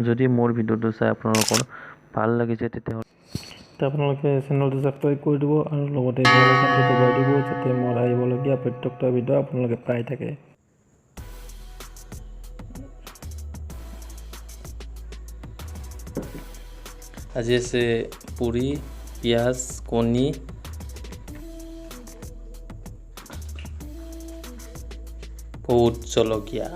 যদি মোৰ ভিডিঅ'টো চাই আপোনালোকৰ ভাল লাগিছে তেতিয়াহ'লে আপোনালোকে চেনেলটো ছাবস্ক্ৰাইব কৰি দিব আৰু লগতে বেল আইকনটো দবাই দিব যাতে মোৰ আহিবলগীয়া প্ৰত্যেকটা ভিডিঅ' আপোনালোকে পাই থাকে। আজি আছে পুৰি, পিঁয়াজ, কণী, বহুত জলকীয়া।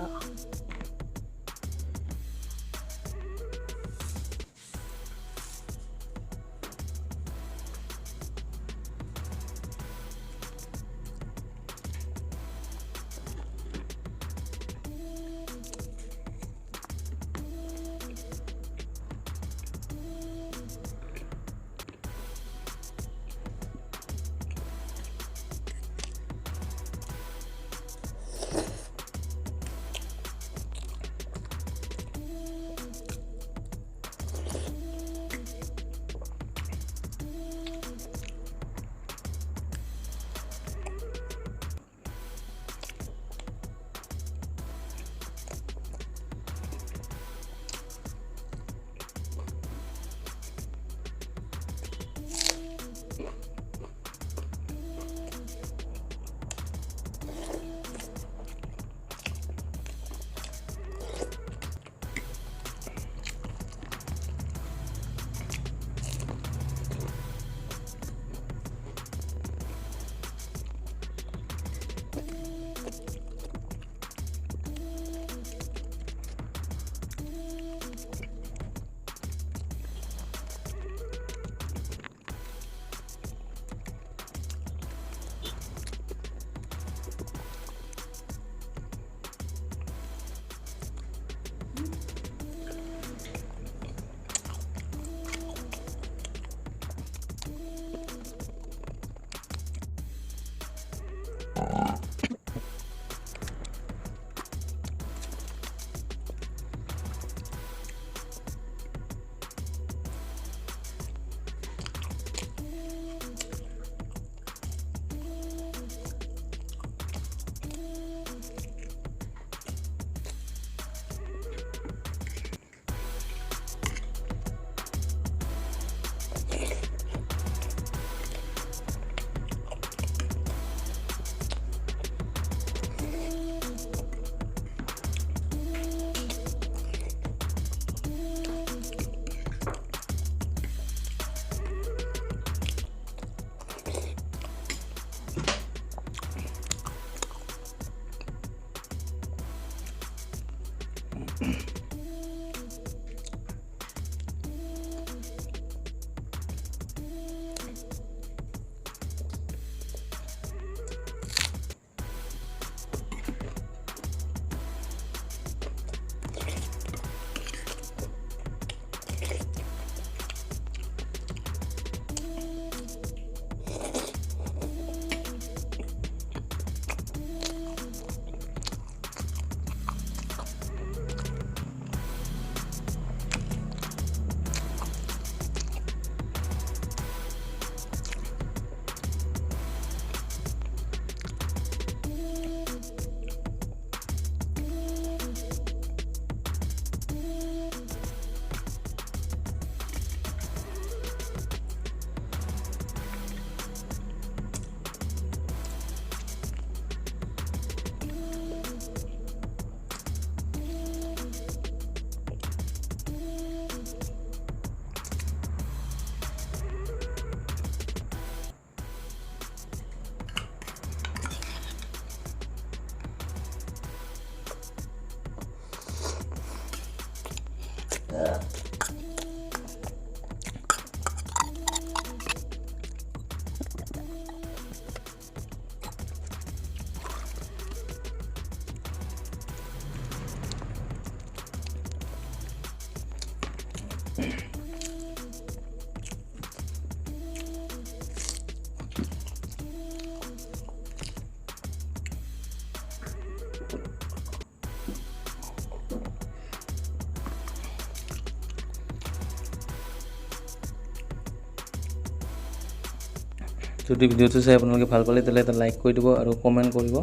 যদি ভিডিঅ'টো চাই আপোনালোকে ভাল পালে তেতিয়াহ'লে এটা লাইক কৰি দিব আৰু কমেণ্ট কৰিব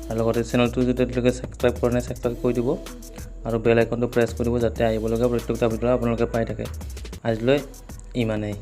আৰু লগতে চেনেলটো যদি এতিয়ালৈকে ছাবস্ক্ৰাইব কৰা নাই ছাবস্ক্ৰাইব কৰি দিব আৰু বেল আইকনটো প্ৰেছ কৰিব যাতে আহিবলগীয়া প্ৰত্যেকটা ভিডিঅ' আপোনালোকে পাই থাকে। আজিলৈ ইমানেই।